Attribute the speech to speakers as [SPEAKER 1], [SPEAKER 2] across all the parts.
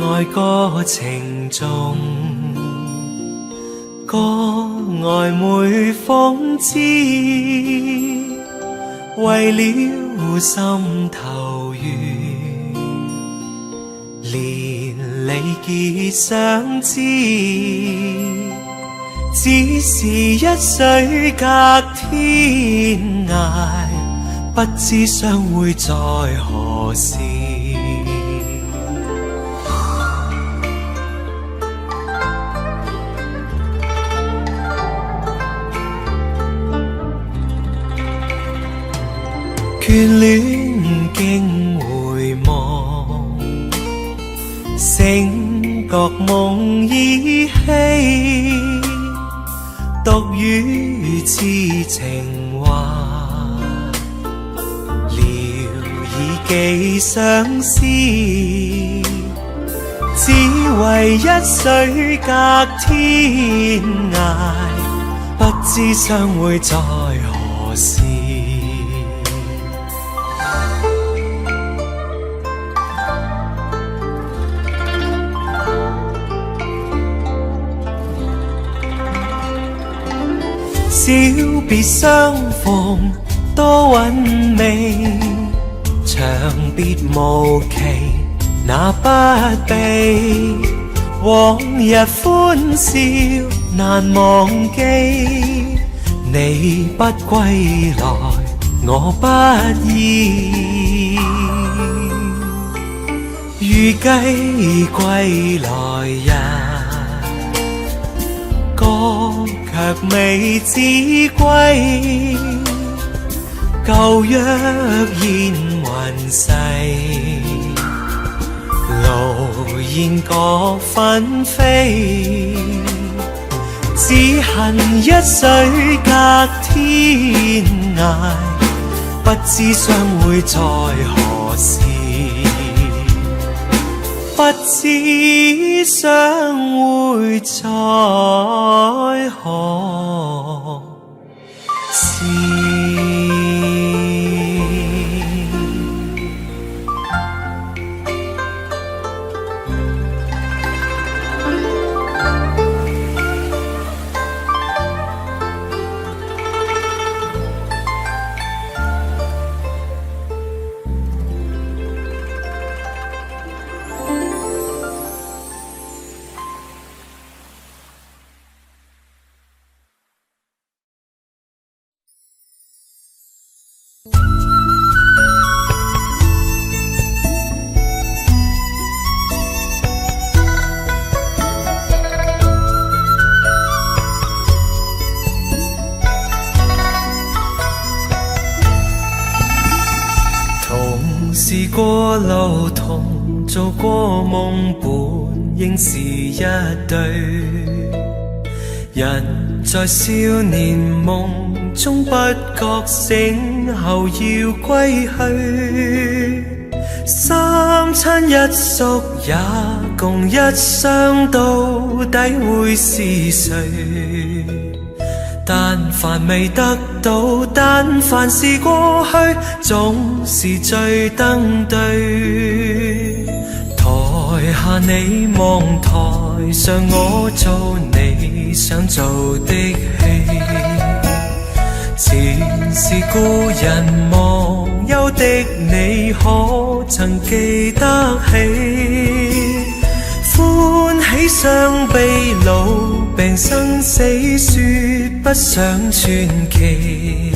[SPEAKER 1] 愛過程中，個曖昧諷刺，為了心頭緣，連理結相知，只是一水隔天涯，不知相會在何時。眷戀經回望，醒覺夢依稀，獨語痴情話，聊以寄相思，只為一水隔天涯，不知相會在何時。小別相逢多韻味，長別無期那不避，往日歡笑難忘記，你不歸來我不依，預計歸來日，歌卻未知歸，舊約現雲逝，路煙各紛飛，只恨一水隔天涯，不知相會在何時，不知相會在何時。試過路同做過夢，本應是一對。人在少年夢中不覺醒後要歸去，三親一宿也共一雙，到底會是誰？但凡未得到，但凡是過去，總是最登對。台下你望，台上我做你想做的戲，前是故人忘憂的你，可曾記得起？歡喜傷悲老病生死，說不上傳奇。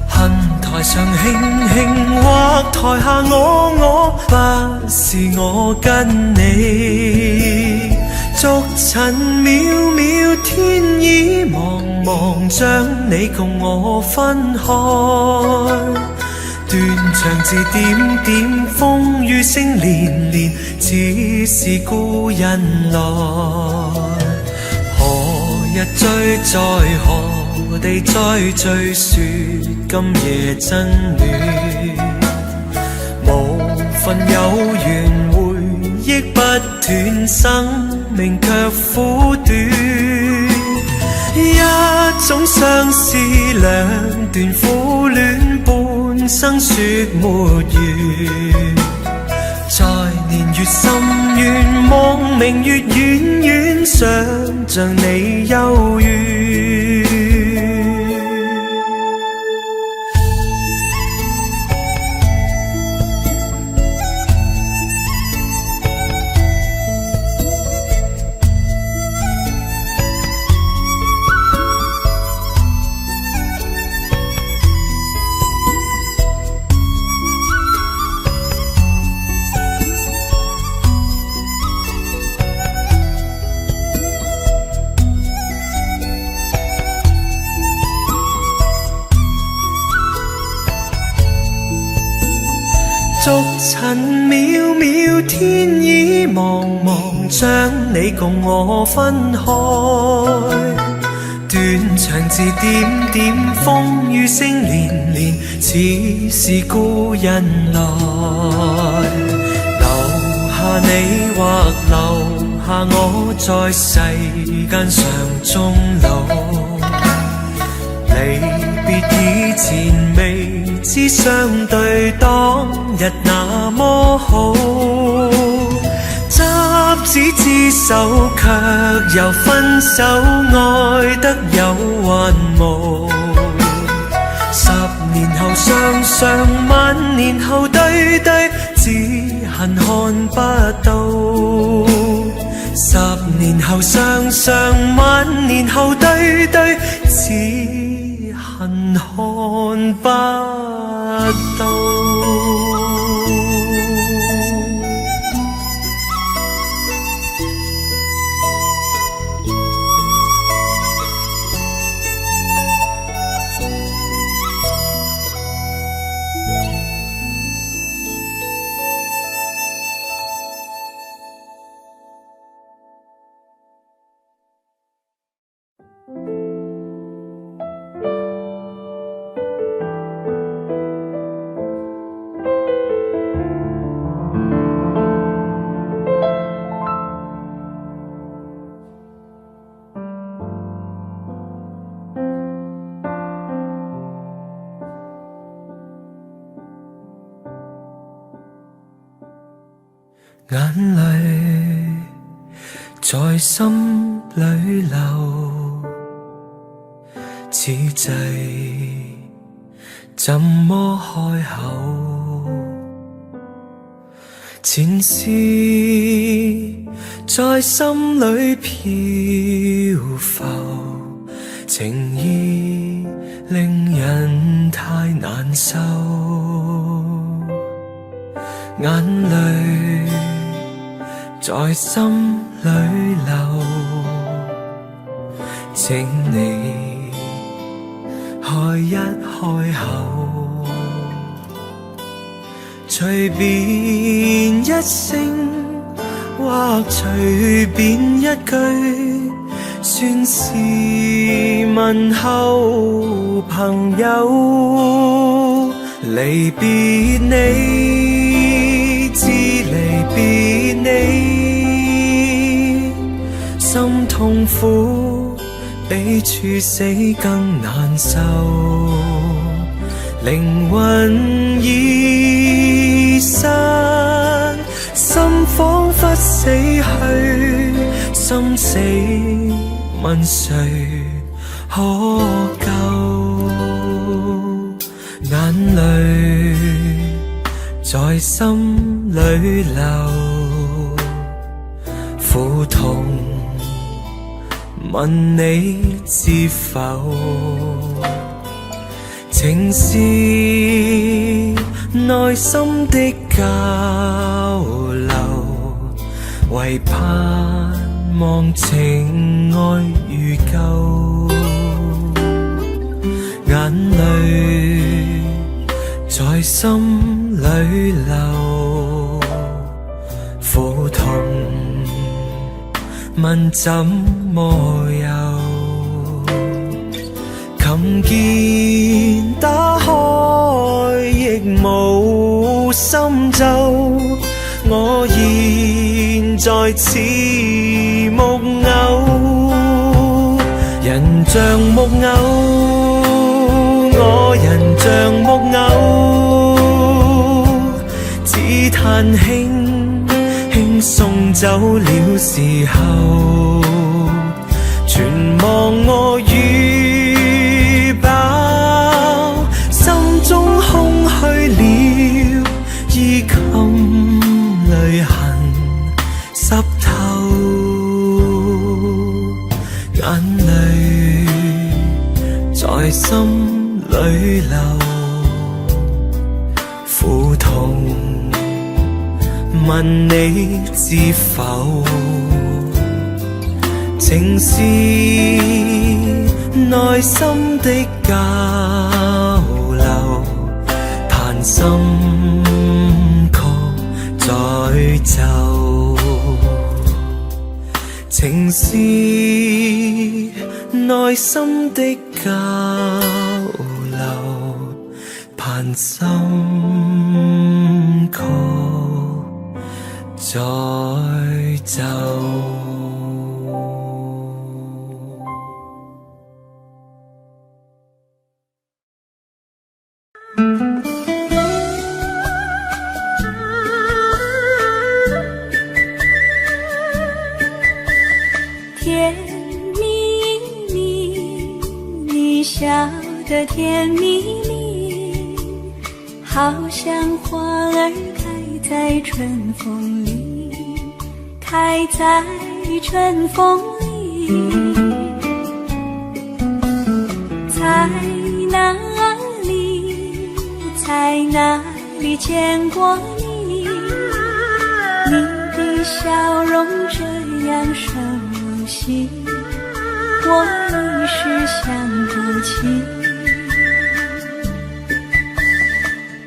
[SPEAKER 1] 恨台上輕輕，或台下我，不是我跟你。逐塵渺渺，天意茫茫，將你共我分開。斷腸字點點，風雨聲連連，只是故人來。何日追，在何地再聚，說今夜真戀。無份有緣，回憶不斷，生命卻苦短。一種相思，兩段苦戀，半生說沒完。在年月越深遠，望明月遠遠，想像你幽怨。逐塵渺渺，天已茫茫，將你共我分開。斷腸字點點，風雨聲連連，似是故人來。留下你或留下我，在世間上終老。離別以前未知相對當日那麼好，執子之手卻又分手，愛得有還無。10年後雙雙，萬年後對對，只恨看不到。10年後雙雙，萬年後對對，只恨看不到。眼淚在心裏流，此際怎麼開口？前事在心裏漂浮，情意令人太難受，眼淚在心裏流，請你開一開口，隨便一聲或隨便一句，算是問候朋友。離別你，知離別你，心痛苦比處死更難受，靈魂已散，心彷彿死去，心死問誰可救？眼淚在心裏流，苦痛問你知否？情是內心的交流，唯盼望情愛如舊。眼淚在心裏流，苦痛問怎麼有？琴鍵打開亦無心奏，我現在似木偶，人像木偶，我人像木偶，只嘆輕輕走了時候，全忘我與飽，心中空虛了，衣襟淚痕濕透，眼淚在心裏流，苦痛問你知否？情是內心的交流，盼心確在奏。情是內心的交流，盼心確在奏。
[SPEAKER 2] 甜蜜蜜，你笑得甜蜜蜜，好像花儿开在春风里，开在春风里。在哪里，在哪里见过你？你的笑容这样熟悉，我一时想不起。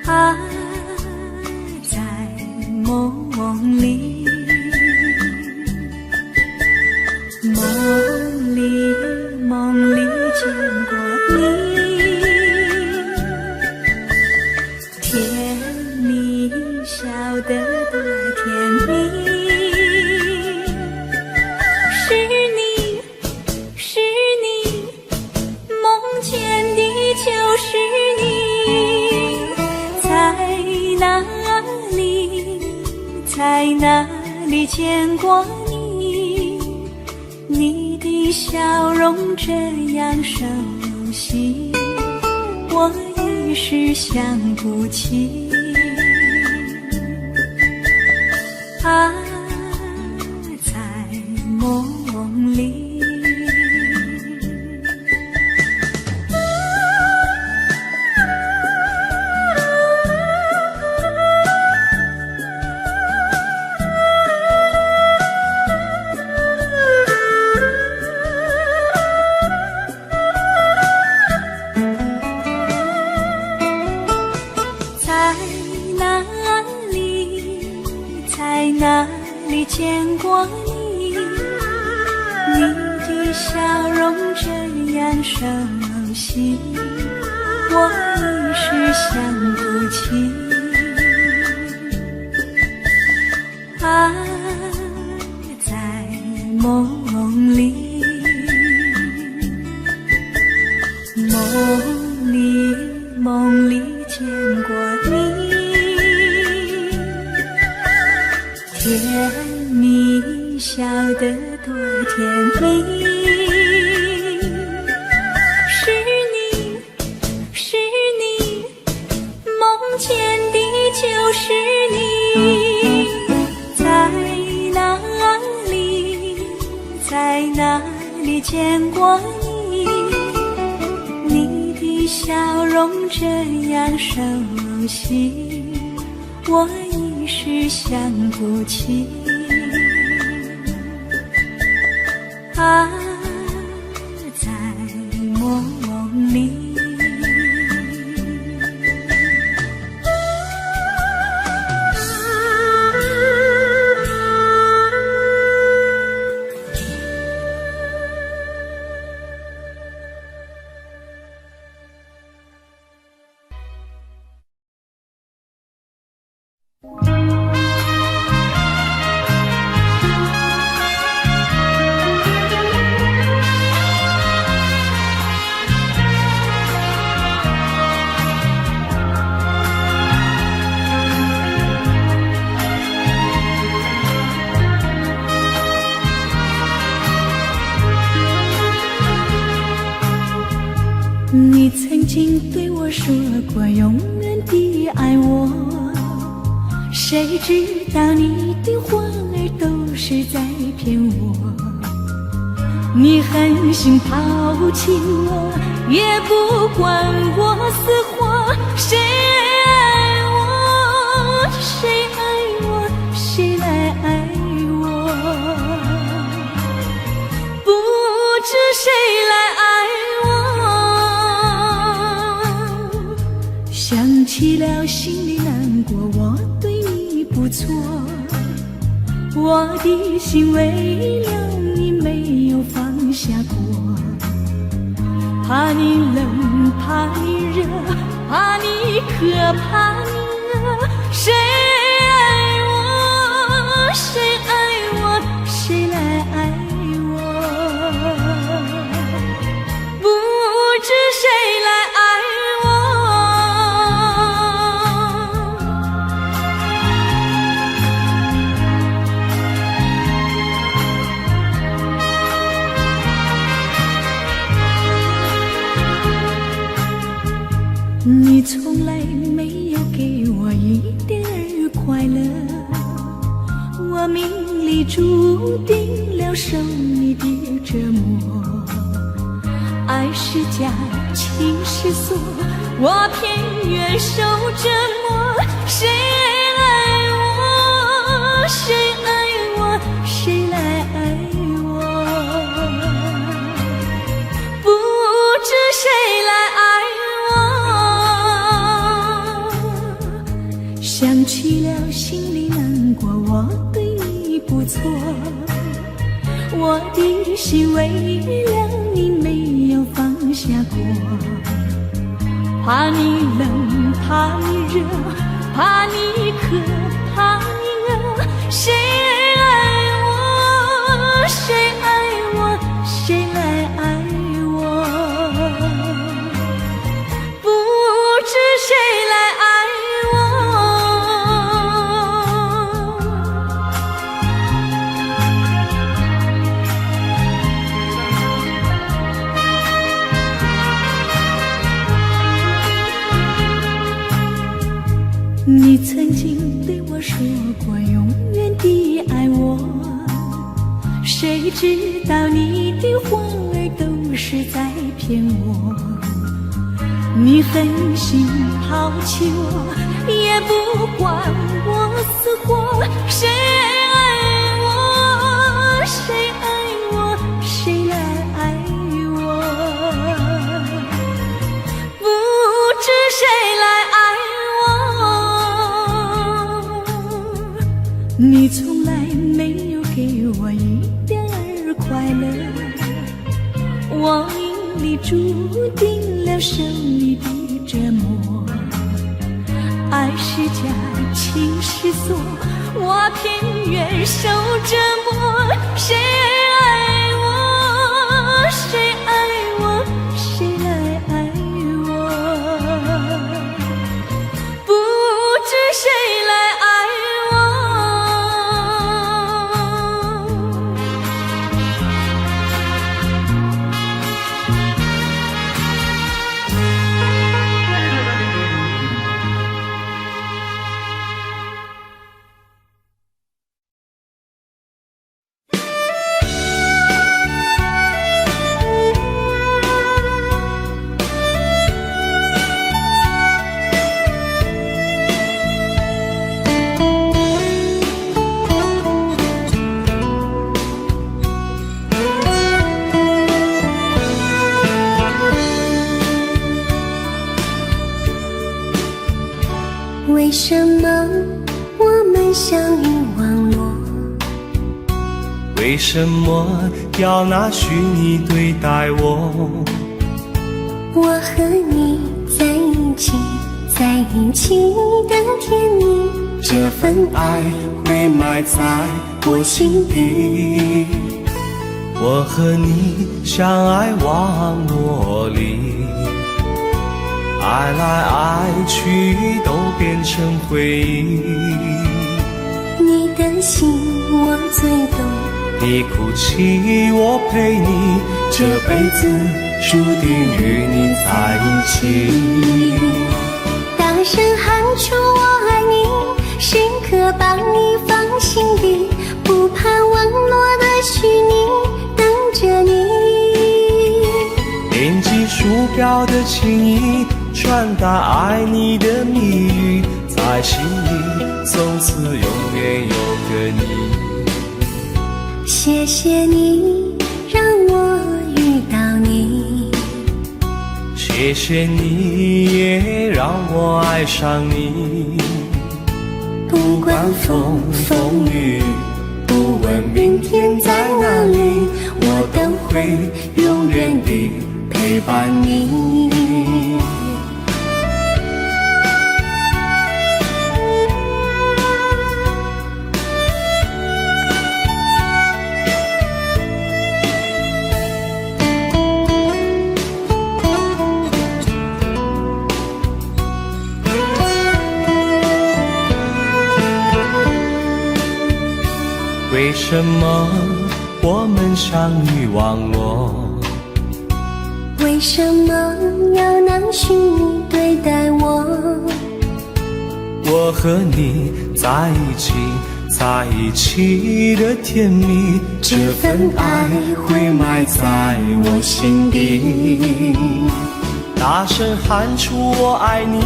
[SPEAKER 2] 啊，在梦里，梦里见过你，甜蜜笑得多甜蜜。就是你，在哪里，在哪里见过你？你的笑容这样熟悉，我一时想不起。啊，在梦里。哪里见过你？你的笑容这样熟悉，我一时想不起。啊，在梦里，梦里见过你。甜蜜笑得多甜蜜，是你，是你，梦见的就是你。在哪里，在哪里见过你？你的笑容这样熟悉，我一时想不起。啊，在梦里。经对我说过永远的爱我，谁知道你的话儿都是在骗我。你狠心抛弃我，也不管我死活。谁爱我，谁爱我，谁来爱我？不知谁来爱我。想起了心里难过，我对你不错，我的心为了你没有放下过。怕你冷，怕你热，怕你渴，怕你饿。谁爱我，谁爱我，谁来爱我？不知谁来爱你从来没有给我一点儿快乐，我命里注定了受你的折磨。爱是假，情是锁，我偏愿受折磨。谁爱我，谁爱我，谁来爱我？不知谁来爱我。想起了心里难过，我对你不错，我的心为了你没有放下过。怕你冷，怕你热，怕你渴，怕你饿。谁爱我，谁爱我，谁来爱我？不知谁来爱你曾经对我说过永远的爱我，谁知道你的话儿都是在骗我。你狠心抛弃我，也不管我死活。谁爱我，谁爱我，谁来爱我？不知谁来爱我。你从来没有给我一点儿快乐，我命里注定了受你的折磨。爱是假，情是锁，我偏愿受折磨。谁爱我，谁爱我，谁来爱我？不知谁来爱
[SPEAKER 3] 为什么我们相遇网络？
[SPEAKER 1] 为什么要拿虚拟对待我？
[SPEAKER 3] 我和你在一起，在一起的甜蜜，这份爱会埋在我心底。
[SPEAKER 1] 我和你相爱网络里，爱来爱去都变成回忆。
[SPEAKER 3] 你的心我最懂，
[SPEAKER 1] 你哭泣我陪你，这辈子
[SPEAKER 3] 注定与你在一起。大声喊出我爱你，时刻把你放心底，不怕网络的虚拟，等着你。
[SPEAKER 1] 点击鼠标的轻易，传达爱你的蜜语，在心里从此永远有个你。
[SPEAKER 3] 谢谢你让我遇到你，
[SPEAKER 1] 谢谢你也让我爱上你。
[SPEAKER 3] 不管风风雨，不问明天在哪里，我都会永远地陪伴你。
[SPEAKER 1] 为什么我们相遇忘我？
[SPEAKER 3] 为什么要拿虚拟对待我？
[SPEAKER 1] 我和你在一起，在一起的甜蜜，
[SPEAKER 3] 这份爱会埋在我心底。
[SPEAKER 1] 大声喊出我爱你，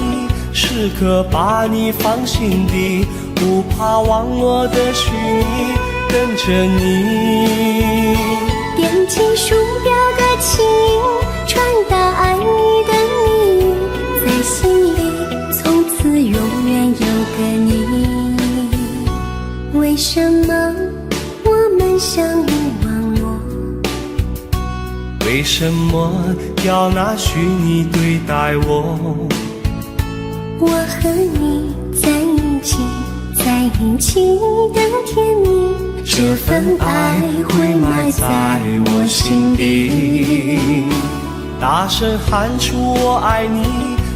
[SPEAKER 1] 时刻把你放心底，不怕网络的虚拟，跟着你。
[SPEAKER 3] 点击鼠标的轻音，传达爱你的蜜语，在心里从此永远有个你。为什么我们相遇忘我？
[SPEAKER 1] 为什么要拿虚拟对待我？
[SPEAKER 3] 我和你在一起，在一起的甜蜜，这份爱会埋在我心底。
[SPEAKER 1] 大声喊出我爱你，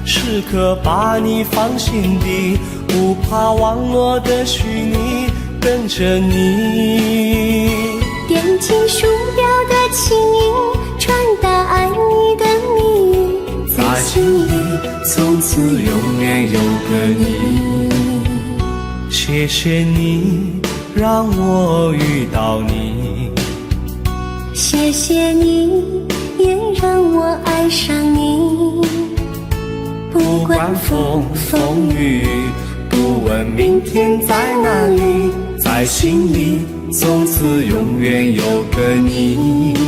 [SPEAKER 1] 时刻把你放心底，不怕网络的虚拟，跟着你。
[SPEAKER 3] 点击鼠标的轻音，传达爱你的蜜语，在心里从此永远有个你。
[SPEAKER 1] 谢谢你让我遇到你，
[SPEAKER 3] 谢谢你也让我爱上你。
[SPEAKER 1] 不管风风雨，不问明天在哪里，在心里从此永远有个你。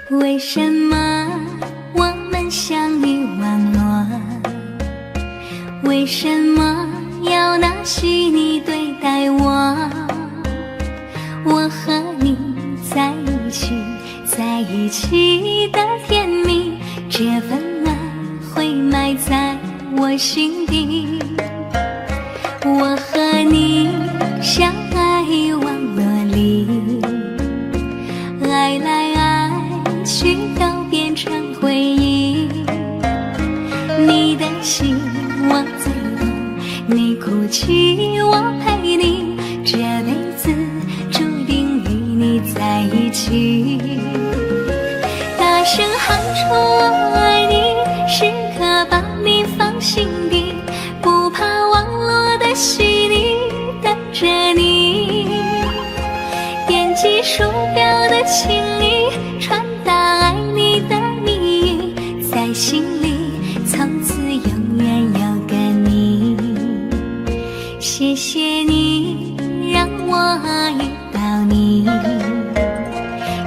[SPEAKER 2] 为什么我们相遇忘我？为什么要拿虚拟对待我？我和你在一起，在一起的甜蜜，这份爱会埋在我心底。我和你相爱网络里，爱来爱去都变成回忆。你的心我最懂，你哭泣我陪你，这辈子注定与你在一起。大声喊出我爱你，时刻把你放心底，不怕网络的虚拟，等着你。点击鼠标的轻易，传达爱你的蜜语，在心里从此永远有个你。谢谢你让我遇到你，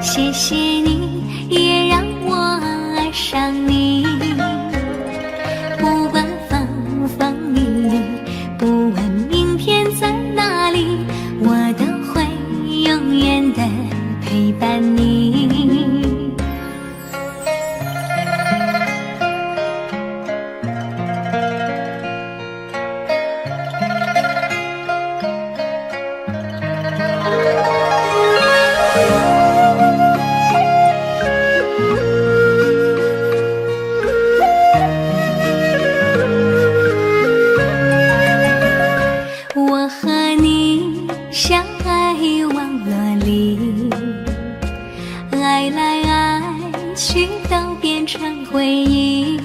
[SPEAKER 2] 谢谢你也让我爱上你。不管风我都会永远的陪伴你。我和你相爱网络里，爱来爱去都变成回忆。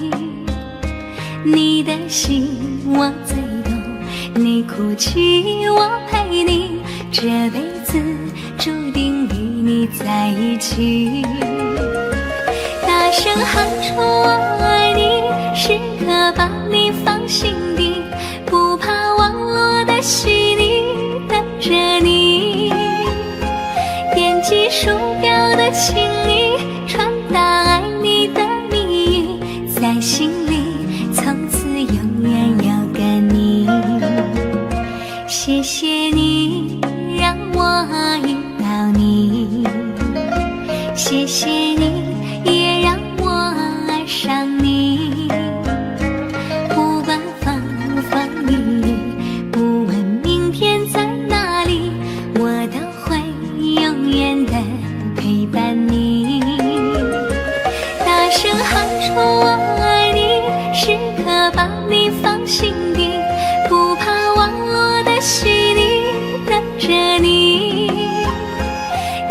[SPEAKER 2] 你的心我最懂，你哭泣我陪你，这辈子注定与你在一起。大声喊出我爱你，时刻把你放心底，不怕网络的洗礼，等着你。点击鼠标的情意，传达爱你的蜜语，在心里从此永远有个你。谢谢你让我遇到你，谢谢你也让我爱上你。不管风风雨雨，不问明天在哪里，我都会永远的陪伴你。大声喊出我爱你，时刻把你放心底，不怕网络的洗礼，等着你。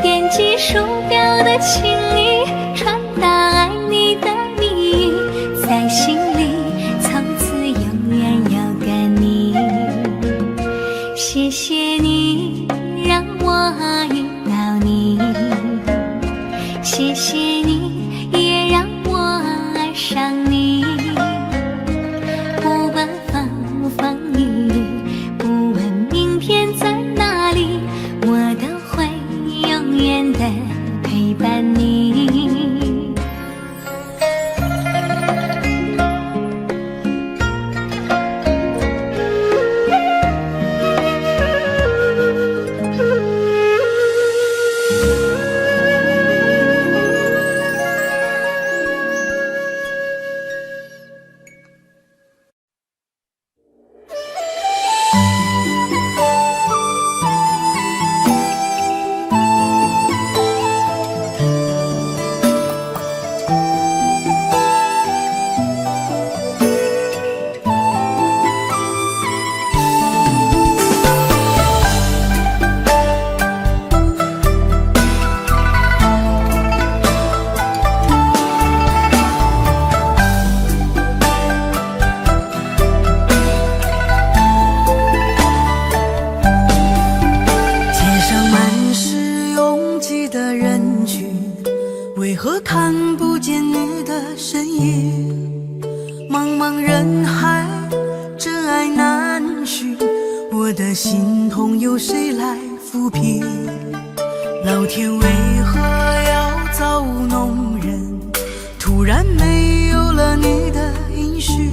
[SPEAKER 2] 点击鼠标的情意，传达爱你的蜜语，在心里从此永远有个你。谢谢你让我遇到你，谢谢你也让我爱上你。不管风风雨雨，不问明天在哪里，我都会永远的陪伴你。
[SPEAKER 1] 街上满是拥挤的人群，为何看不见你的身影？茫茫人海，真爱难寻，我的心痛由谁来抚平？老天为何要造物弄人？突然没有了你的音讯，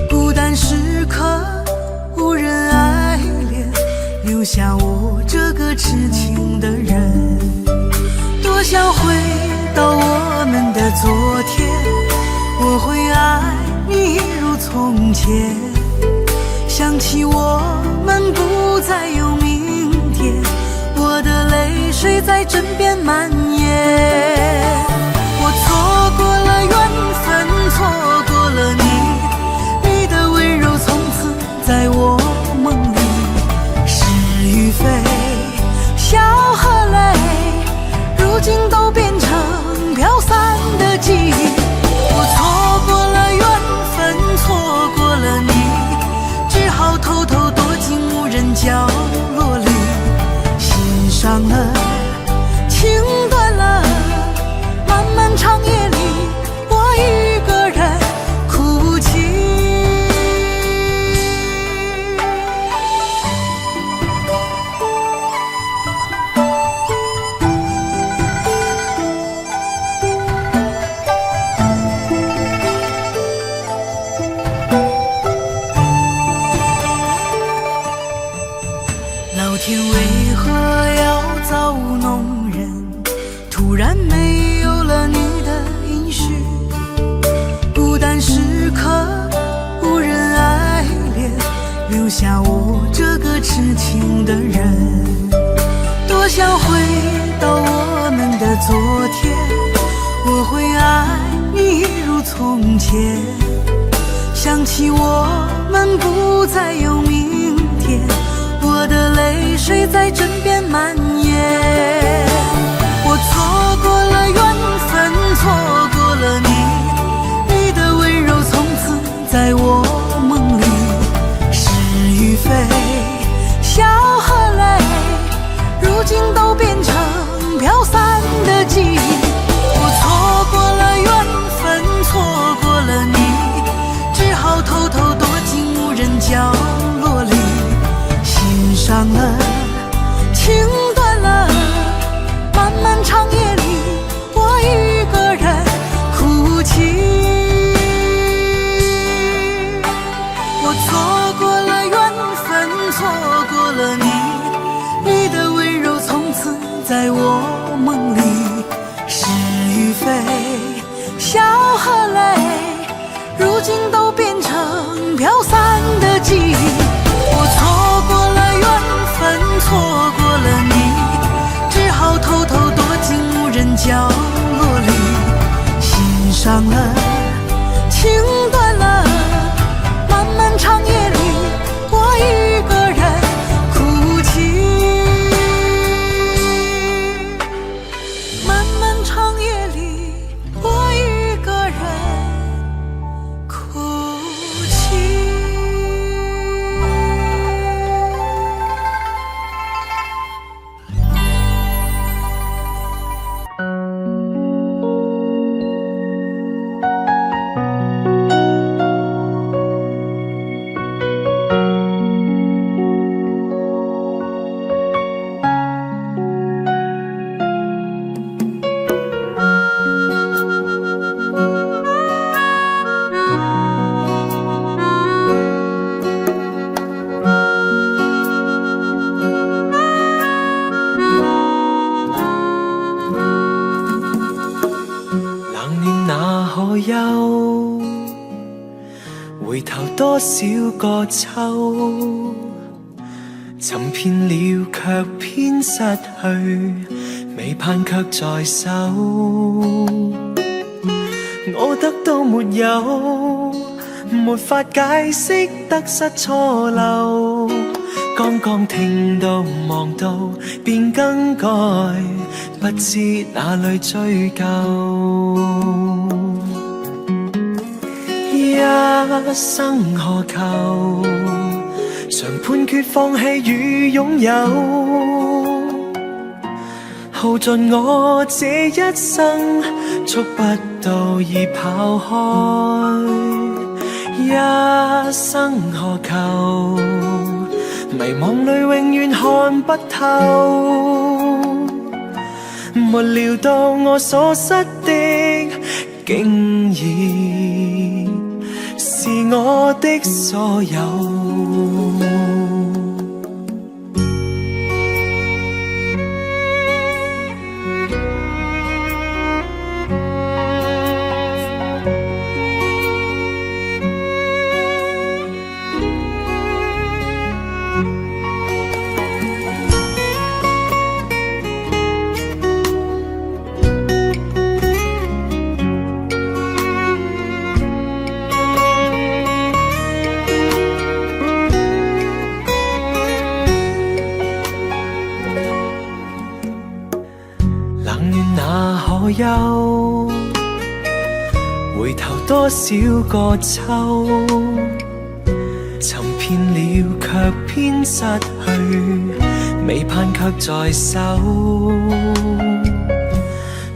[SPEAKER 1] 孤单时刻无人爱怜，留下我这个痴情的人。多想回到我们的昨天，我会爱你一如从前。想起我们不再有明天，我的泪水在枕边蔓延。我错过了缘分，错过了你，你的温柔从此在我梦里。是与非，笑和泪，如今都变成飘散的记忆。我错过了缘分，错过了你，只好偷偷躲进无人角落里。心伤了，情断了，漫漫长夜里，我一个人哭泣。老
[SPEAKER 2] 老天为何要造弄人？突然没有了你的音讯，孤单时刻无人爱恋，留下我这个痴情的人。多想回到我们的昨天，我会爱你一如从前。想起我们不再有明天，我的泪水在枕边蔓延。我错过了缘分，错过了你，你的温柔从此在我梦里。是与非，笑和泪，如今都变成飘散的记忆。我错过了缘分，错过了你，只好偷偷躲进无人角落里。心伤了，情断了，漫漫长夜里，我一个人哭泣。我错过了缘分，错过了你，你的温柔从此在我梦里。是与非，笑和泪，如今都变成飘散的记忆。我错过了缘分，错过了你，只好偷偷躲进无人角落里。心伤了，情断了，漫漫长夜里，我一个人哭泣。漫漫长夜里，我一个人哭泣。
[SPEAKER 1] 回頭多少個秋，尋遍了卻偏失去，未盼卻在手。我得到沒有，沒法解釋得失錯漏。剛剛聽到望到便更改，不知哪裏追究。一生何求，常判決放棄與擁有，耗盡我這一生，觸不到已跑開。一生何求，迷惘裏永遠看不透，沒料到我所失的竟然是我的所有。憂，回頭多少個秋，尋遍了卻偏失去，未盼卻在手。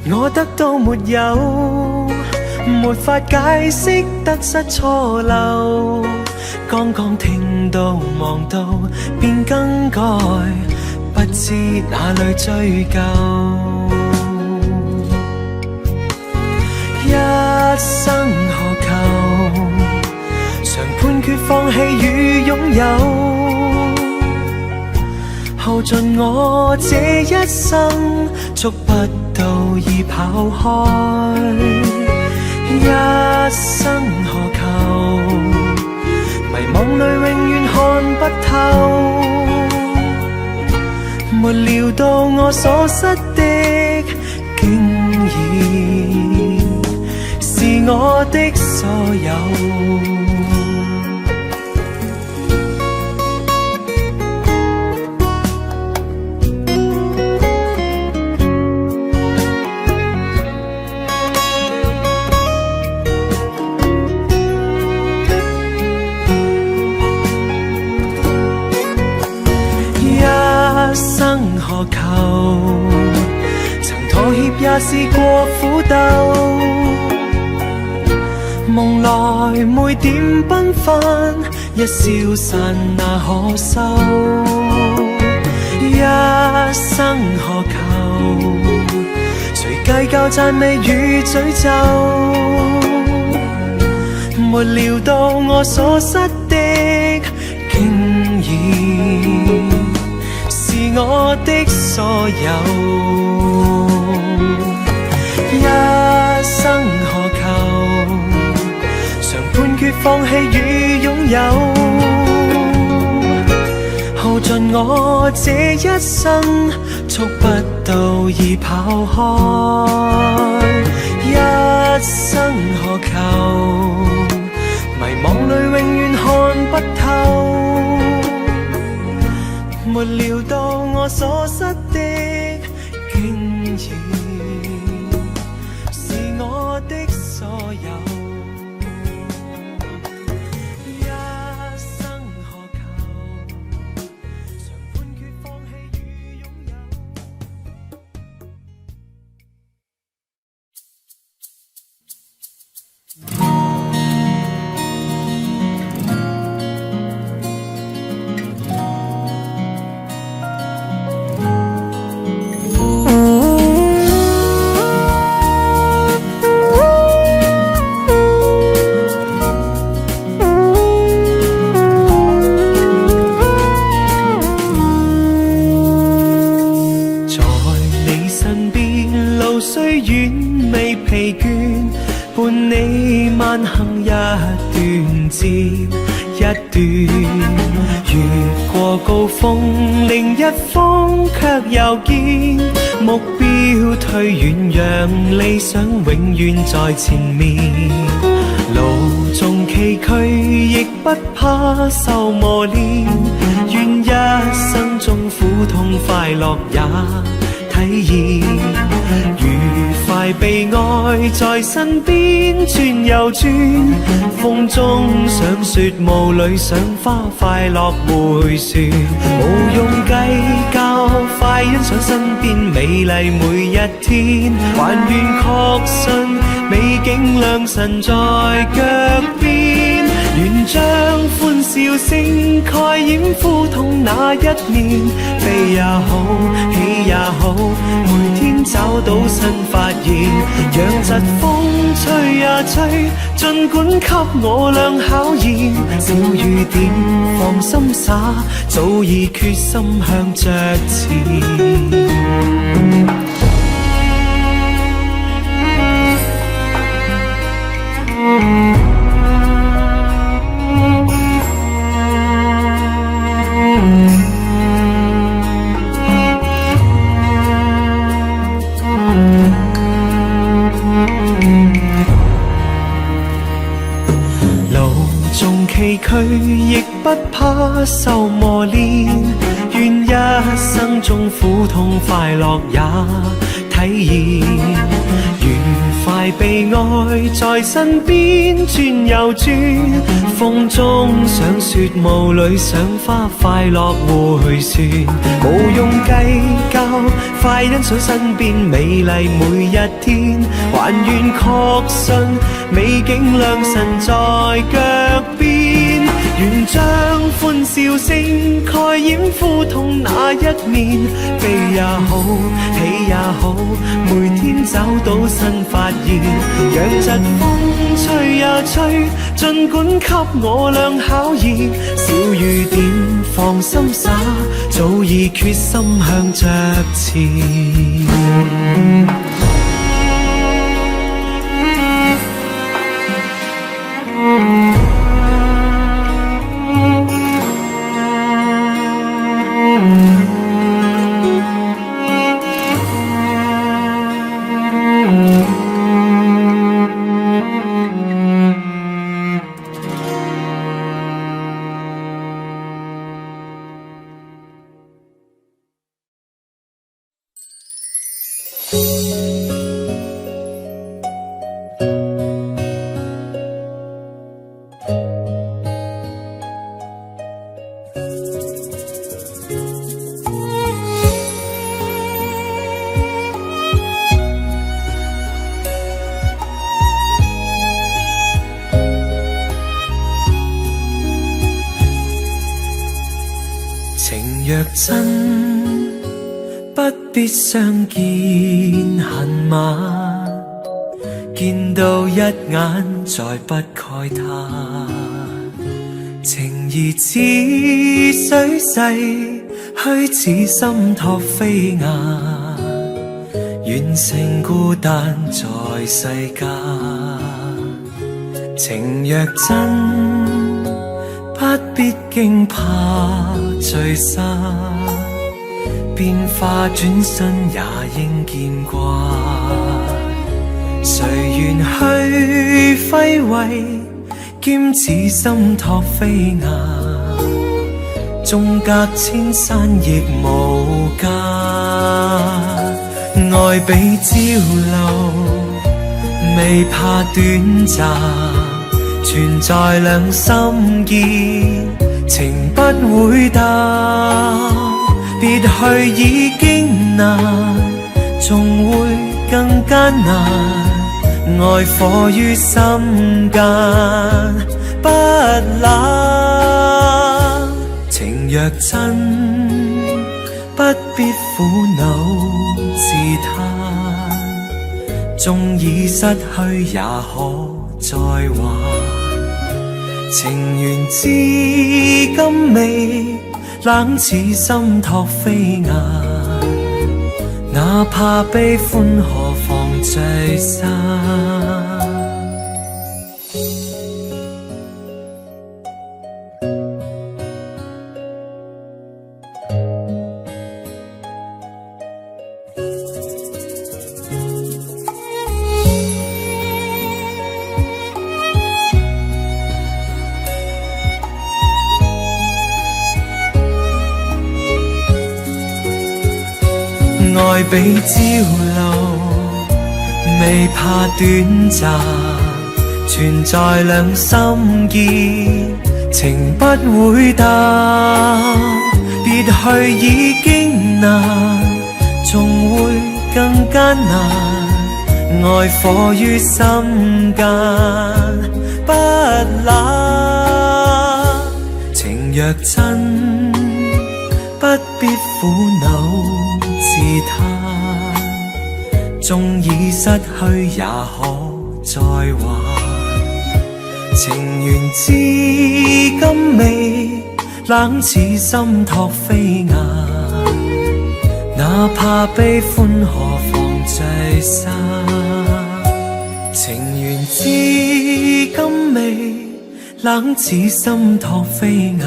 [SPEAKER 1] 我得到沒有，沒法解釋得失錯漏。剛剛聽到望到便更改，不知哪裏追究。一生何求，常判決放棄與擁有，耗耗盡我這一生，觸不到已跑開，一生何求？迷惘裏永遠看不透，沒料到我所失的，竟然是我的所有。何求？曾妥協也試過苦鬥，夢來每點繽紛，一消散那可收？一生何求？誰計較讚美與詛咒？沒料到我所失的，竟然是我的所有，一生何求？常判決放棄與擁有，耗盡我這一生，觸不到已跑開，一生何求？迷惘裏永遠看不透，沒料到我所失的，竟然是我的所有。一生何求？常判決放棄與擁有。伴你慢行一段接一段，越過高峰，另一峰卻又見目標退遠，讓理想永遠在前面。路縱崎嶇，亦不怕受磨練，願一生中苦痛快樂也體驗，愉快被愛在身邊轉又轉，風中想雪霧裏賞花，快樂迴旋，無用計較，快欣賞身邊美麗每一天，還願確信美景良辰在腳邊，願將歡笑聲蓋掩苦痛那一面，悲也好，喜也好，每天找到新發現，讓疾風吹呀吹，儘管給我倆考驗，小雨點放心灑，早已決心向着前。崎嶇亦不怕受磨練，願一生中苦痛快樂也體驗，愉快被愛在身邊轉又轉，風中賞雪霧裏賞花，快樂迴旋，無用計較，快欣賞身邊美麗每一天，還願確信美景良辰在腳邊，願將歡笑聲蓋掩苦痛那一面，悲也好，喜也好，每天找到新發現。讓疾風吹呀吹，儘管給我倆考驗。小雨點放心灑，早已決心向着前。情若真，不必相見恨晚，見到一眼再不慨嘆。情義似水逝，虛似心托飛雁，遠勝孤單在世間。情若真，不必驚怕聚散，變化轉身也應見慣。誰願去揮霍，兼此心托飛雁，縱隔千山亦無間。愛比朝露，未怕短暫，存在兩心間，情不會淡。別去已經難，仲會更艱難。愛火於心間，不冷。情若真，不必苦惱自嘆，縱已失去也可再還。情緣至今未冷似心托飛雁，哪怕悲歡何妨聚散。愛比朝露，未怕短暫，存在兩心間，情不會淡。別去已經難，仲會更艱難。愛火於心間，不冷。情若真，不必苦惱自嘆，縱已失去也可再還。情緣至今未冷似心托飛雁，哪怕悲歡何妨聚散。情緣至今未冷似心托飛雁，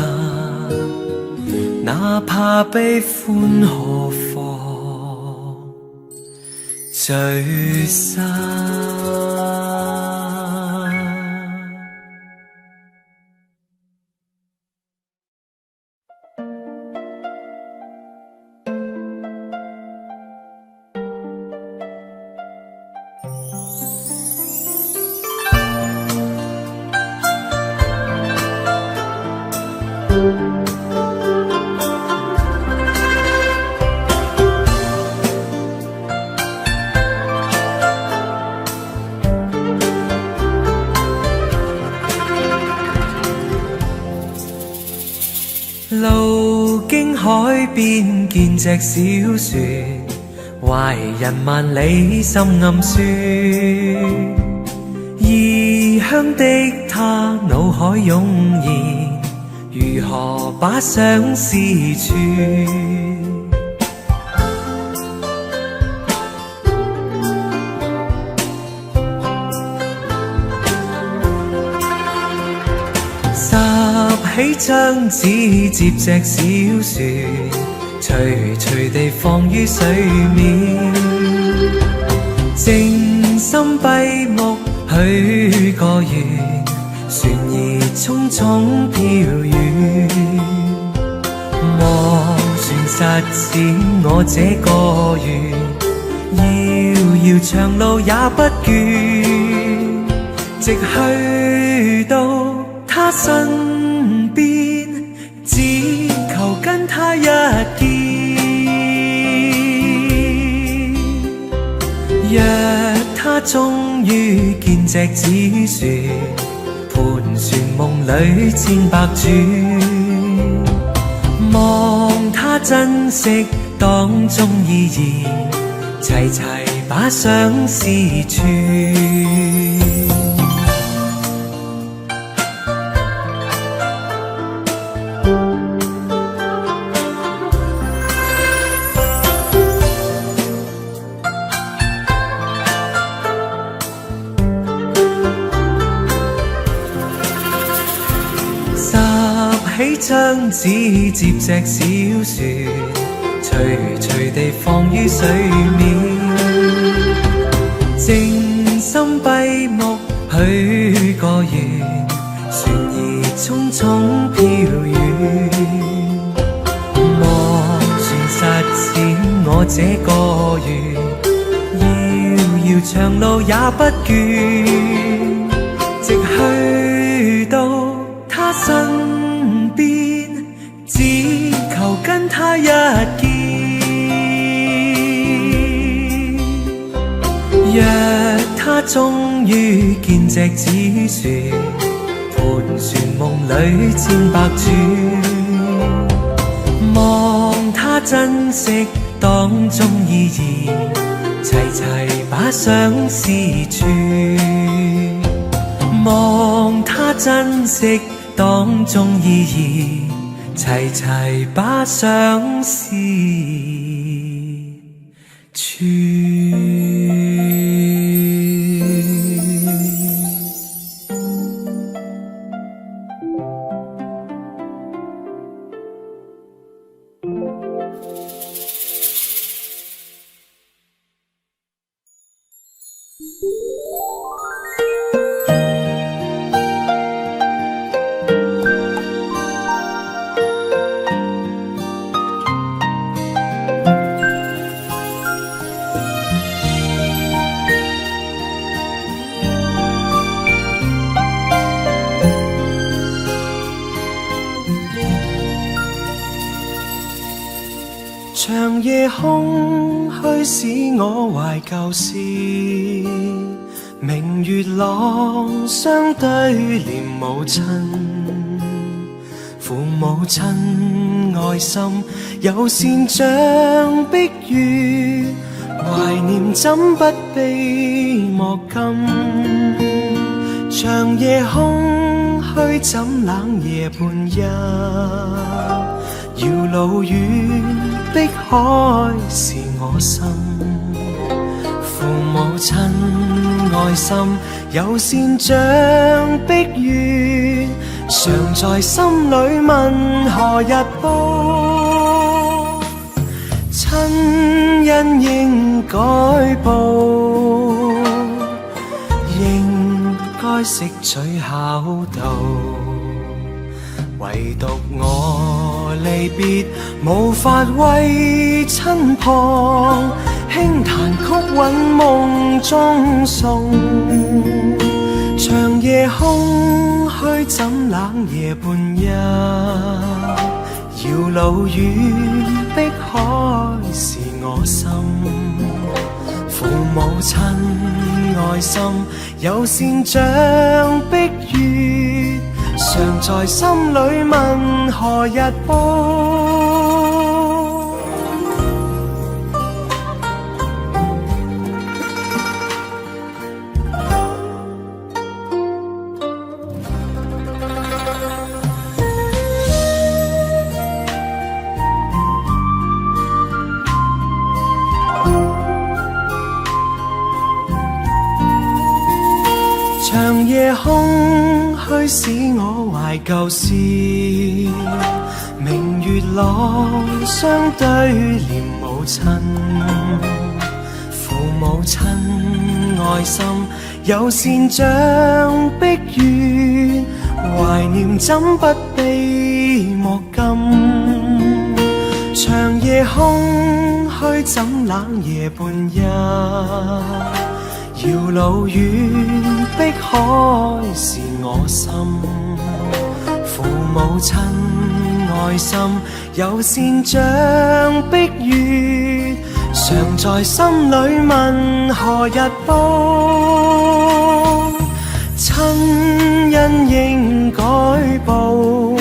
[SPEAKER 1] 哪怕悲歡何妨聚散。邊見隻小船，懷人萬里心暗酸。異鄉的他腦海湧現，如何把相思串？拾起張紙接隻小船，徐徐地放於水面。靜心閉目許個願，船兒匆匆飄遠。莫船實踐我這個願，遙遙長路也不倦，直去到他身邊，只求跟他一見。若他終於見隻紙船，盤旋夢裏千百轉，望他珍惜當中意義，齊齊把相思串。拾起張紙接隻小船，徐徐地放於水面。靜心閉目許個願，船兒匆匆飄遠。莫船實踐我這個願，遙遙長路也不倦，直去到他身邊，只求跟他一見。若他終於見隻紙船，盤旋夢裏千百轉，望他珍惜當中意義，齊齊把相思串。望他珍惜當中意義，齊齊把相思串。長夜空虛使我懷舊事，明月朗相對念母親。父母親愛心有善像碧月，懷念怎不悲莫禁。長夜空虛怎冷夜半夜，遙路遠碧海是我心。父母親愛心有善像碧月，常在心裏問何日報。親恩應該報，應該識取孝道。唯獨我離別無法為親旁，輕彈曲韻夢中送。長夜空虛怎冷夜半夜，遙路遠碧海是我心。父母親愛心有善像碧月，常在心裏問何日報。夜空虛使我懷舊事，明月朗相對念母親，父母親愛心有善像碧月，懷念怎不悲莫禁。長夜空虛怎冷夜半日，遙路遠碧海是我心。父母親愛心有善像碧月，常在心裏問何日報。親恩應該報，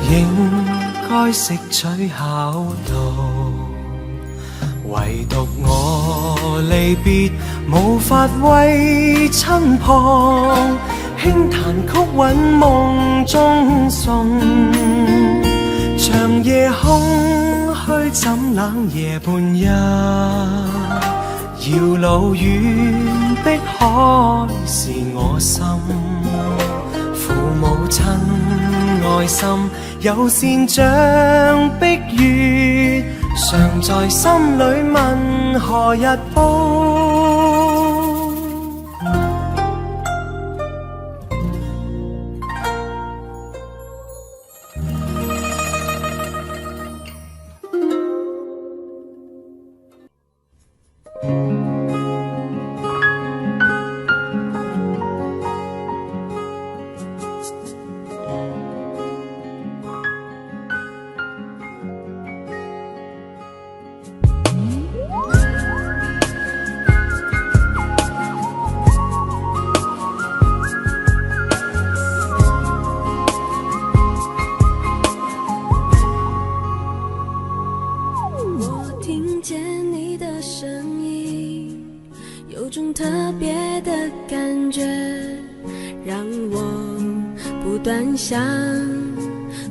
[SPEAKER 1] 應該識取孝道，唯獨我離別無法為親旁，輕彈曲韻夢中送。長夜空虛怎冷夜半日，遙路遠碧海是我心。父母親愛心有善像碧月，常在心裏問何日報。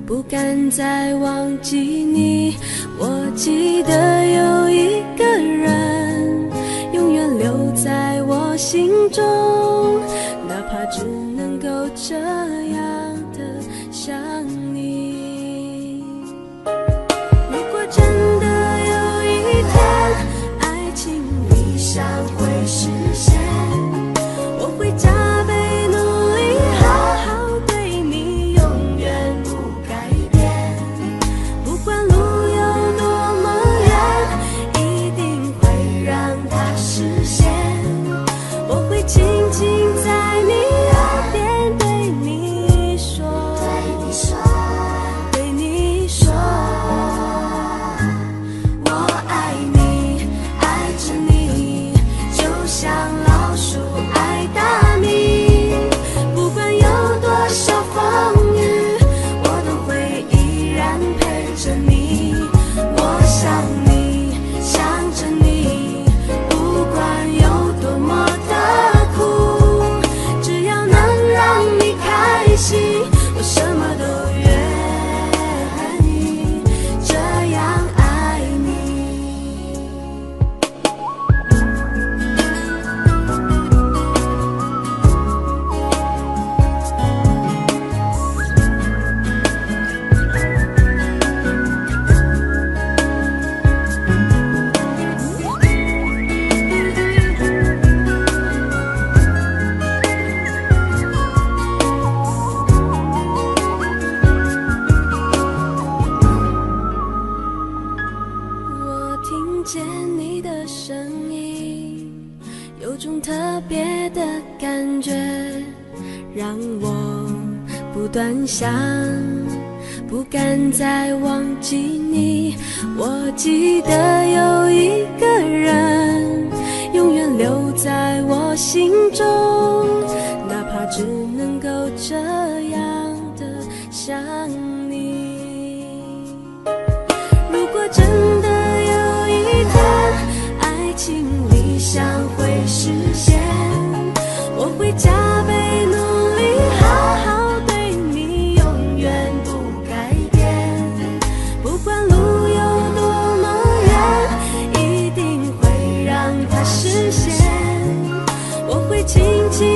[SPEAKER 2] 不敢再忘记你，我记得有一个人永远留在我心中，哪怕只能够这样的想你。如果真的有一天爱情理想会实现，我会加倍努力好好对你，永远不改变。不管路有多么远，一定会让它实现。我会轻轻在你耳边对你说，对你说，我爱你，爱着你，就像老鼠爱大米。不管有多少风雨，我都会依然陪着你。我想你，想着你，不管有多么的苦，只要能让你开心，我什么都愿意，这样爱你。我听见你的声音，有种特别的感觉，让我不断想，不敢再忘记你。我记得有一个人永远留在我心中，哪怕只能够这样的想你。如果真的有一天爱情理想会实现，我会加倍努力好好对你，永远不改变。不管路有多么远，一定会让它实现。我会轻轻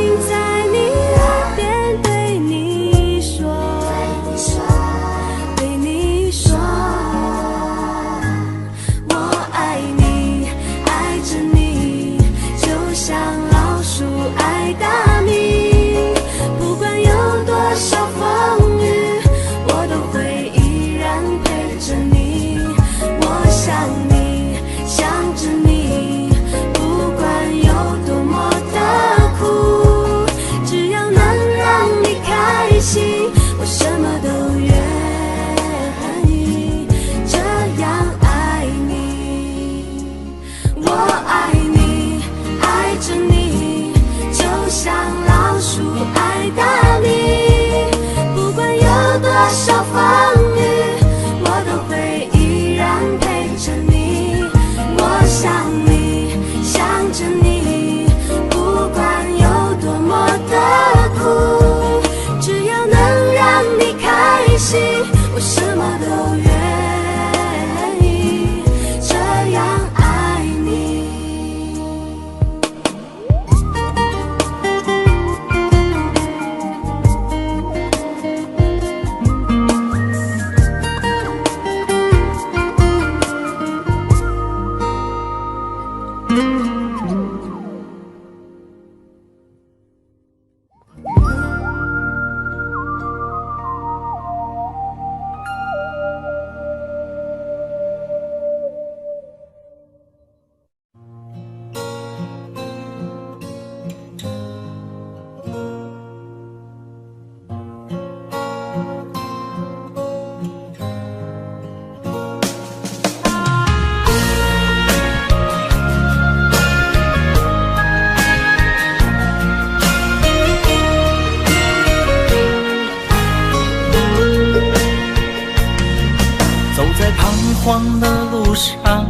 [SPEAKER 4] 黄的路上，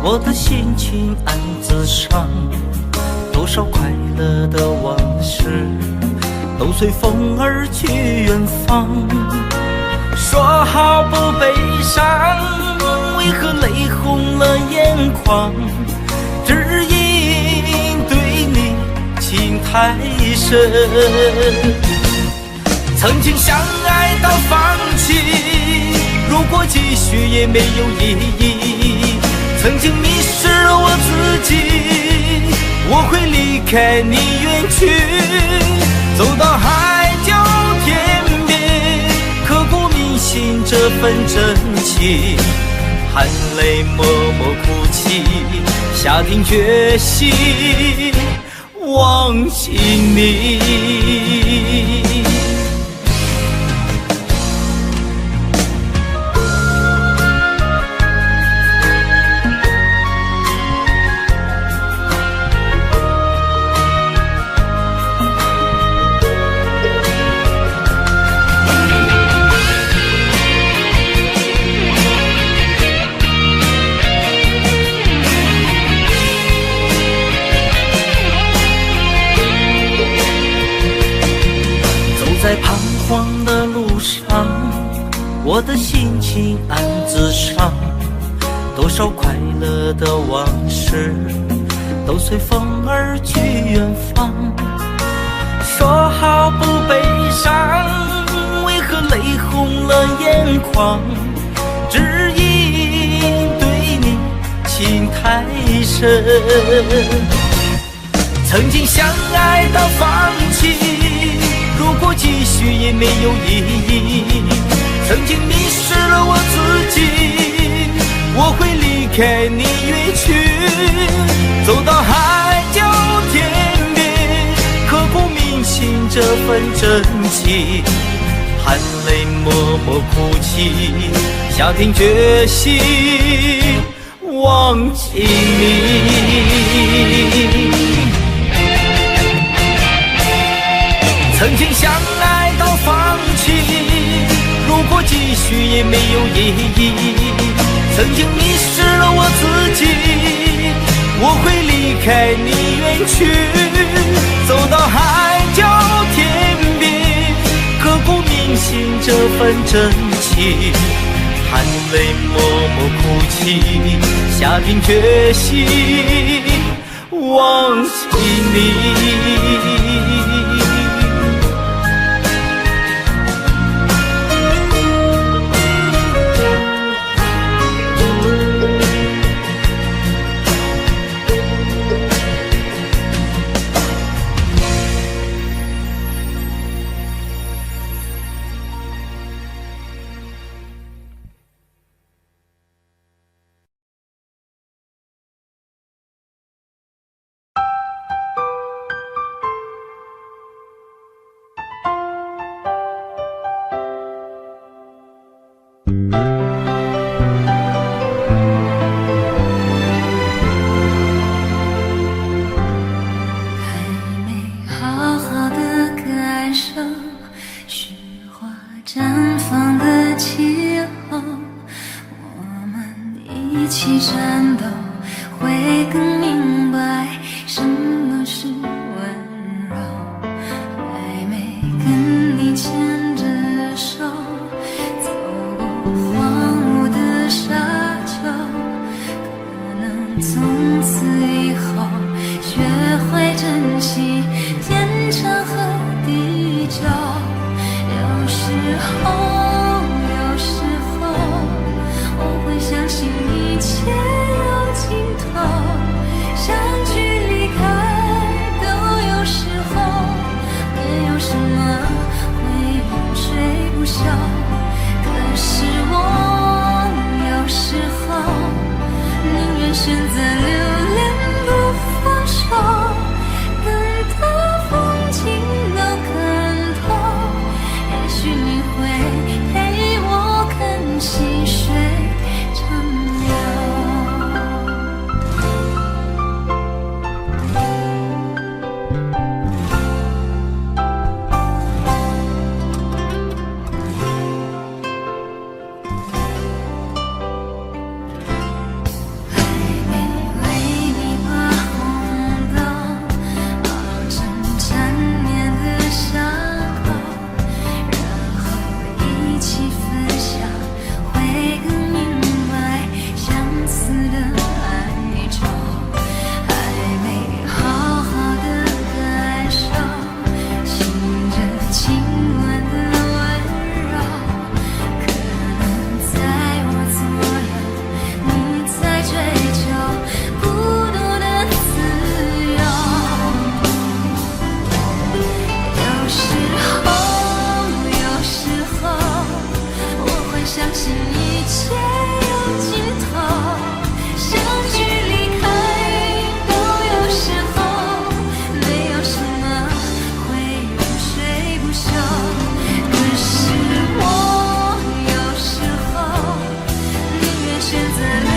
[SPEAKER 4] 我的心情暗自伤。多少快乐的往事都随风而去远方。说好不悲伤，为何泪红了眼眶？只因对你情太深。曾经相爱到放弃，如果继续也没有意义。曾经迷失了我自己，我会离开你远去，走到海角天边，刻骨铭心这份真情，含泪默默哭泣，下定决心忘记你。在彷徨的路上，我的心情暗自伤。多少快乐的往事都随风而去远方。说好不悲伤，为何泪红了眼眶？只因对你情太深。曾经相爱到放弃，如果继续也没有意义。曾经迷失了我自己，我会离开你远去，走到海角天边，刻骨铭心这份真情，含泪默默哭泣，下定决心忘记你。曾经相爱到放弃，如果继续也没有意义。曾经迷失了我自己，我会离开你远去，走到海角天边，刻骨铭心这份真情，含泪默默哭泣，下定决心忘记你。
[SPEAKER 2] 次的哀愁，还没好好的感受，醒着今晚的温柔，可能在我左右，你在追求孤独的自由。有时候我会相信一切有尽头，相聚离开都有时候，没有什么会永垂不朽。可是我有时候宁愿选择留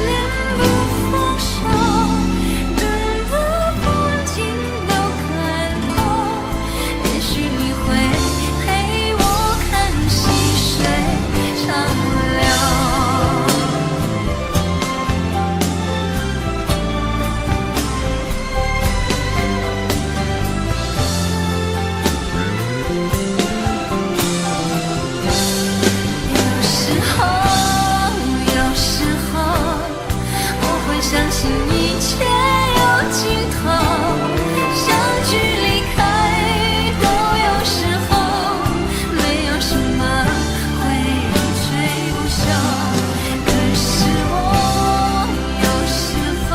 [SPEAKER 2] 恋不放手，等到风景都看透，也许你会陪我看细水长流。有时候我会相信一切有尽头，相聚离开都有时候，没有什么会永垂不朽。可是我有时候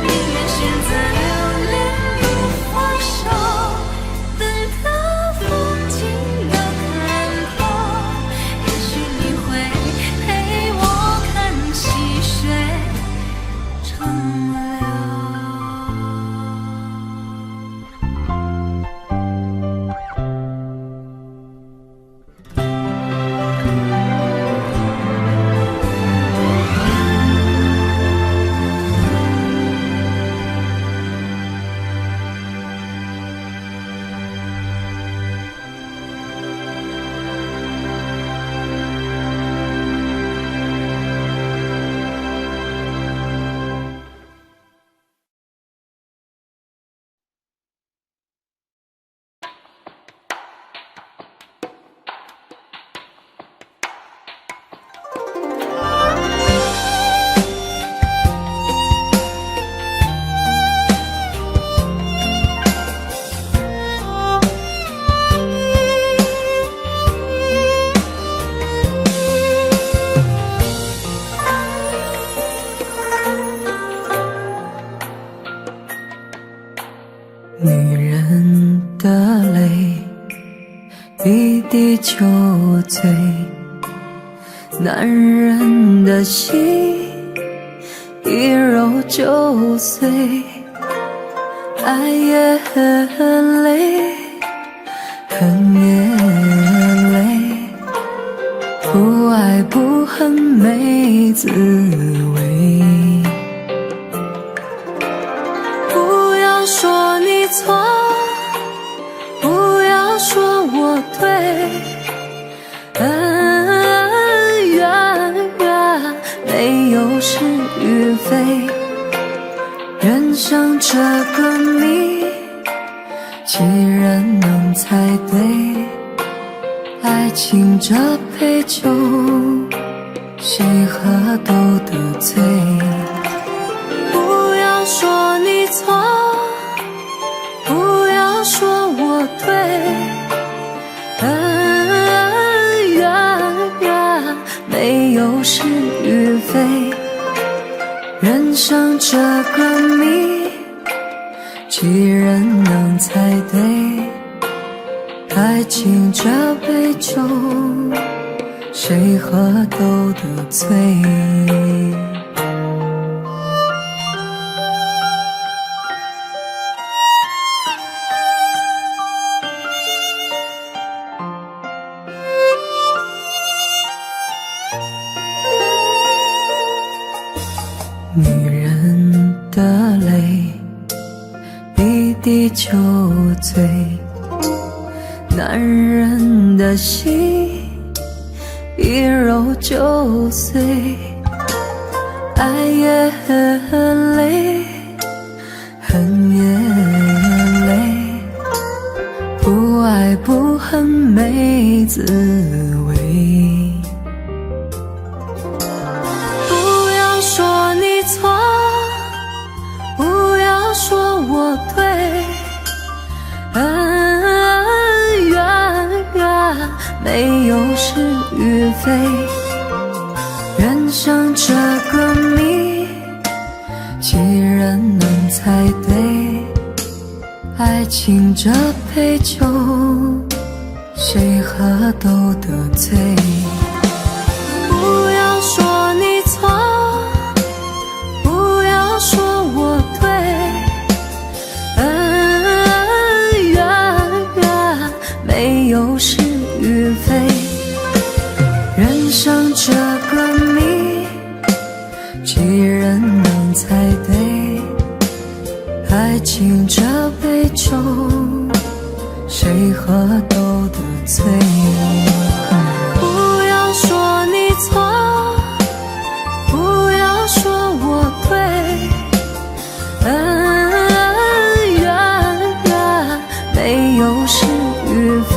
[SPEAKER 2] 宁愿选择留恋不放手，等到风景都看透，也许你会陪我看细水长流。
[SPEAKER 1] 女人的泪一滴就醉，男人的心一揉就碎。爱也很累，恨也累，不爱不恨没滋味。不要说你错，不要说我对，恩怨没有是与非，人生这个谜，几人能猜对？爱情这杯酒，谁喝都得醉。不要说你错，不要说我对，恩怨没有是与非，人生这个谜，几人能猜对？爱情这杯酒，谁喝都得醉。女人的泪一滴就醉，男人的心一揉就碎。爱也很累，恨也累，不爱不恨没滋味。不要说
[SPEAKER 2] 非。人生这个谜，几人能猜对？爱情这杯酒，谁喝都得醉。不要说你错，不要说我对，恩怨没有是与非。人生这个谜，几人能猜对？爱情这杯酒，谁喝都得醉。不要说你错，不要说我对，恩怨没有是与非。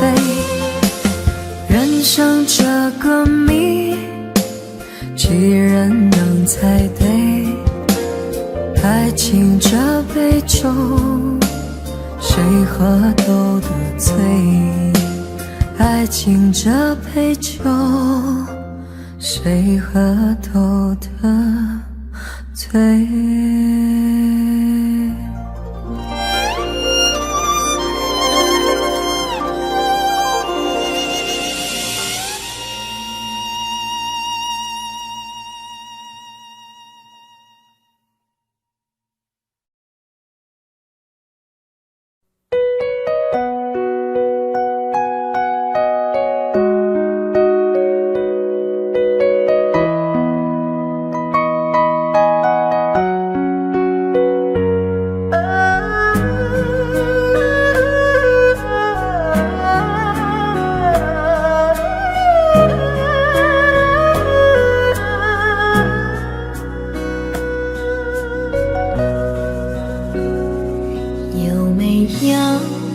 [SPEAKER 2] 人生这个谜，几人能猜对？爱情这杯酒，谁喝都得醉。爱情这杯酒，谁喝都得醉。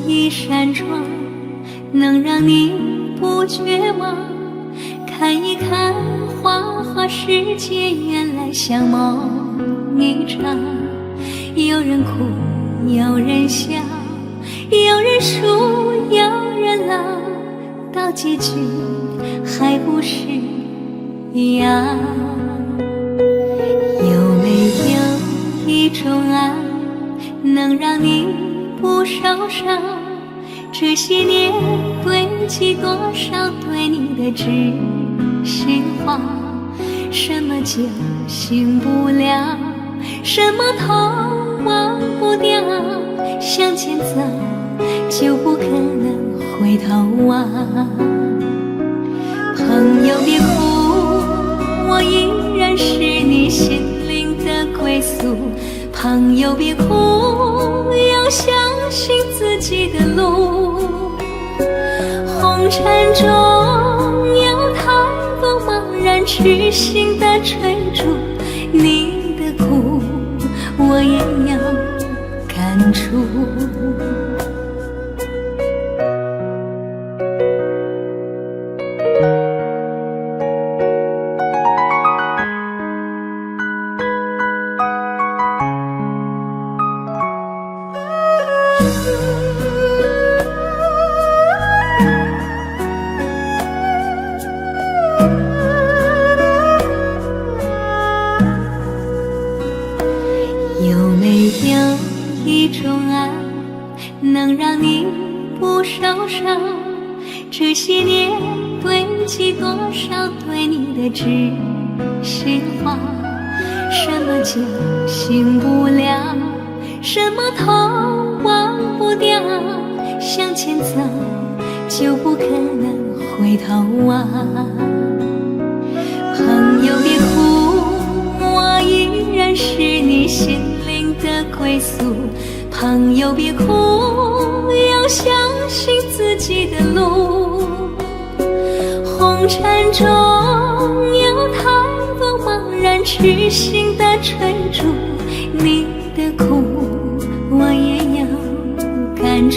[SPEAKER 2] 一扇窗能让你不绝望，看一看花花世界，原来像梦一场。有人哭，有人笑，有人输，有人老，到结局还不是一样。有没有一种爱能让你不受伤？这些年堆积多少对你的知心话？什么酒醒不了，什么痛忘不掉，向前走就不可能回头望。朋友别哭，我依然是你心灵的归宿。朋友别哭，要相信自己的路。红尘中有太多茫然痴心的追逐，你的苦我也要感触。有没有一种爱能让你不受伤？这些年堆积多少对你的知心话？什么酒醒不了，什么痛忘不掉，向前走就不可能回头望。朋友别哭，我依然是你心灵的归宿。朋友别哭，要相信自己的路。红尘中有太多茫然痴心的追逐，你的苦我也要感触。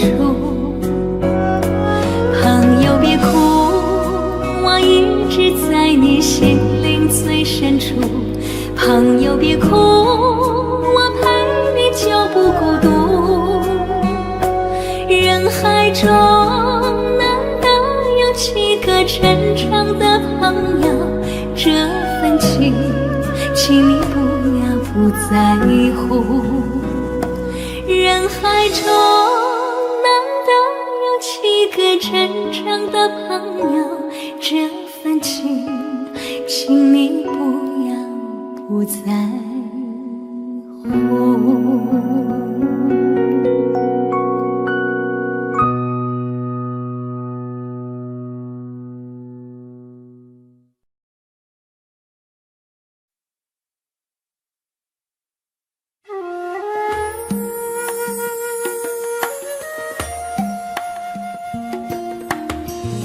[SPEAKER 2] 朋友别哭，我一直在你心灵最深处。朋友别哭，我陪你就不孤独。人海中难得有几个真诚的朋友，请你不在乎。人海中难得有几个真正的朋友，这份情，请你不在乎。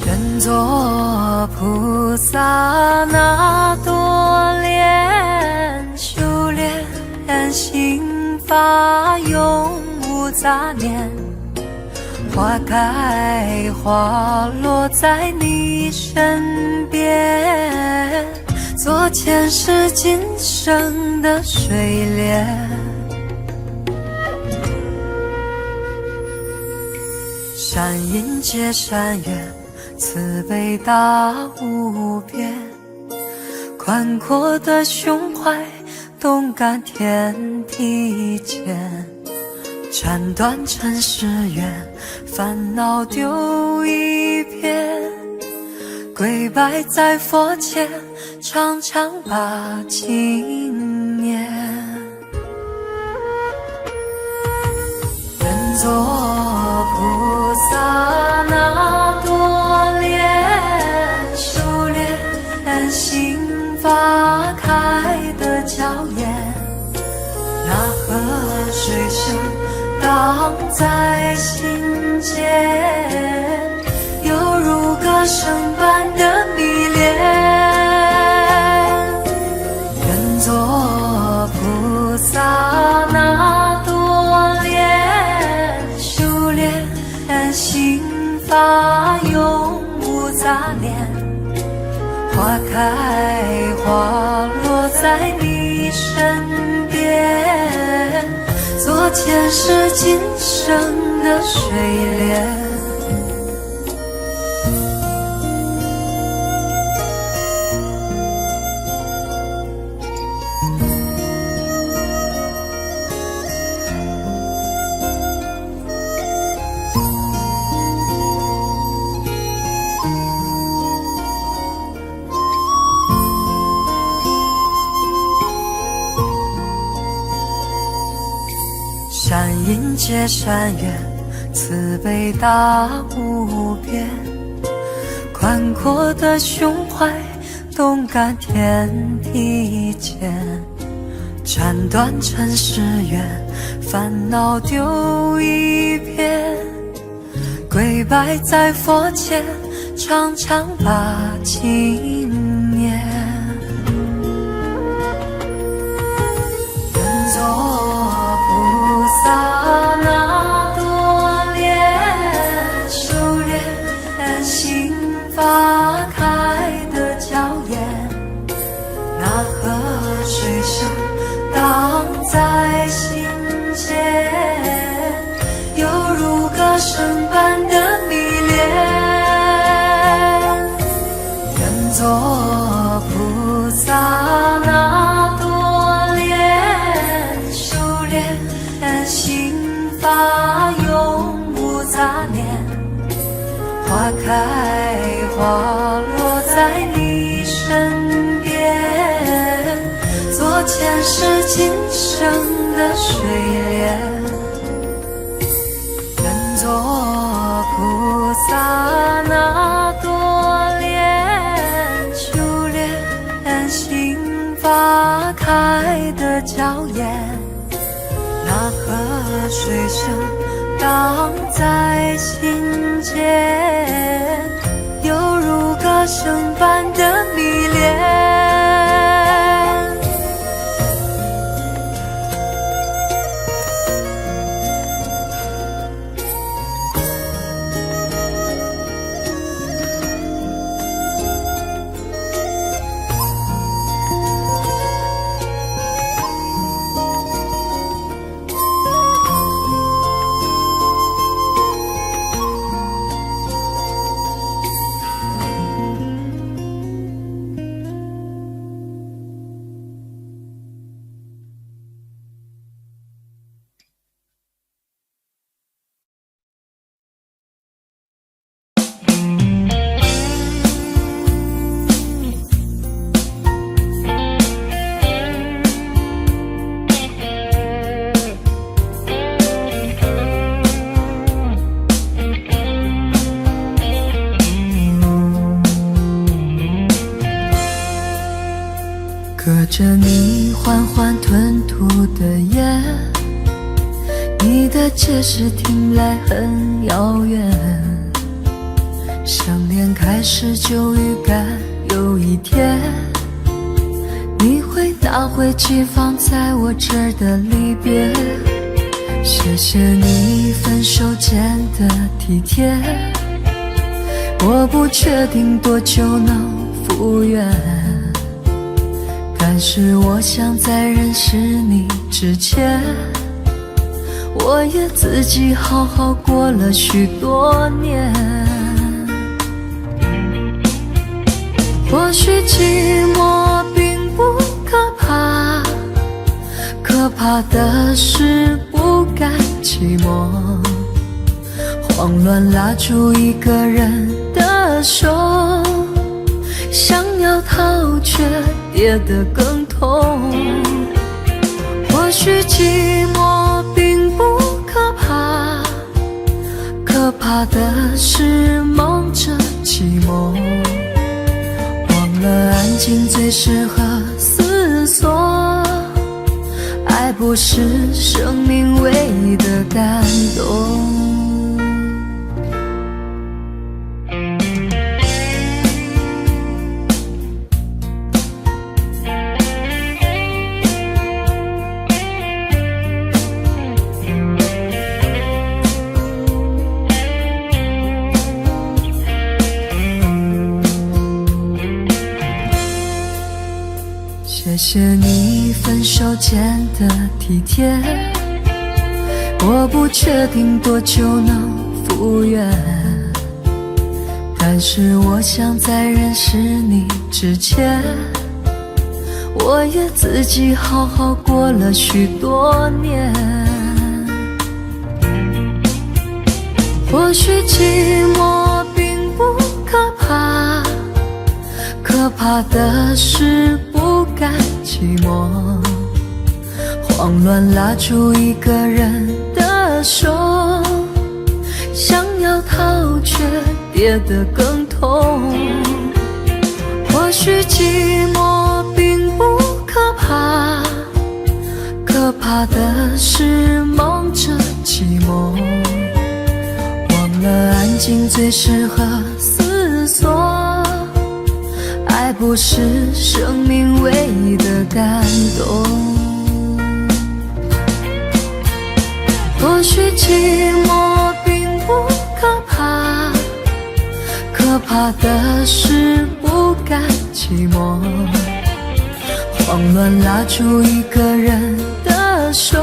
[SPEAKER 3] 愿做菩萨那多莲，修炼心法永无杂念，花开花落在你身边，做前世今生的水莲。善因结善缘，慈悲大无边，宽阔的胸怀，动感天地间，斩断尘世缘，烦恼丢一片，跪拜在佛前，常常把经念。愿做菩萨那多莲，修炼心法开的娇艳，那河水声荡在心间，犹如歌声般的迷恋。愿做菩萨那多莲，修炼心法永无杂念，花开花落在你身边，做前世今生的水莲。善因结善缘，慈悲大无边，宽阔的胸怀，动感天地间，斩断尘世缘，烦恼丢一片，跪拜在佛前，常常把经念。愿做菩萨那多莲，修炼心法开的娇艳，那河水声荡在心间，犹如歌声般的迷恋。愿做菩萨那多莲，修炼心法永无杂念，花开花落在你身边，做前世今生的水莲。愿做菩萨那多莲，修炼心法开的娇艳，那河水声荡在心间，犹如歌声般的迷恋。
[SPEAKER 2] 吞吐的烟，你的解释听来很遥远，想念开始就预感有一天你会拿回寄放在我这儿的离别。谢谢你分手前的体贴，我不确定多久能复原，但是我想在认识你之前，我也自己好好过了许多年。或许寂寞并不可怕，可怕的是不甘寂寞，慌乱拉住一个人的手，想要逃却跌得更痛。或许寂寞并不可怕，可怕的是忙着寂寞，忘了安静最适合思索，爱不是生命唯一的感动。谢谢你分手前的体贴，我不确定多久能复原，但是我想在认识你之前，我也自己好好过了许多年。或许寂寞并不可怕，可怕的是不甘寂寞，慌乱拉住一个人的手，想要逃却跌得更痛。或许寂寞并不可怕，可怕的是忙着寂寞，忘了安静最适合思索，爱不是生命唯一的感动。或许寂寞并不可怕，可怕的是不甘寂寞，慌乱拉住一个人的手，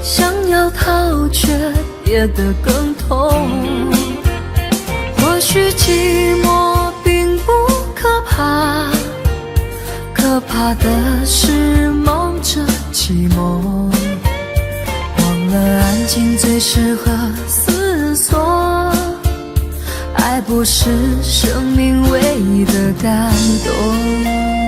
[SPEAKER 2] 想要逃却跌得更痛。或许寂寞并不可怕，可怕的是忙着寂寞，忘了安静最适合思索，爱不是生命唯一的感动。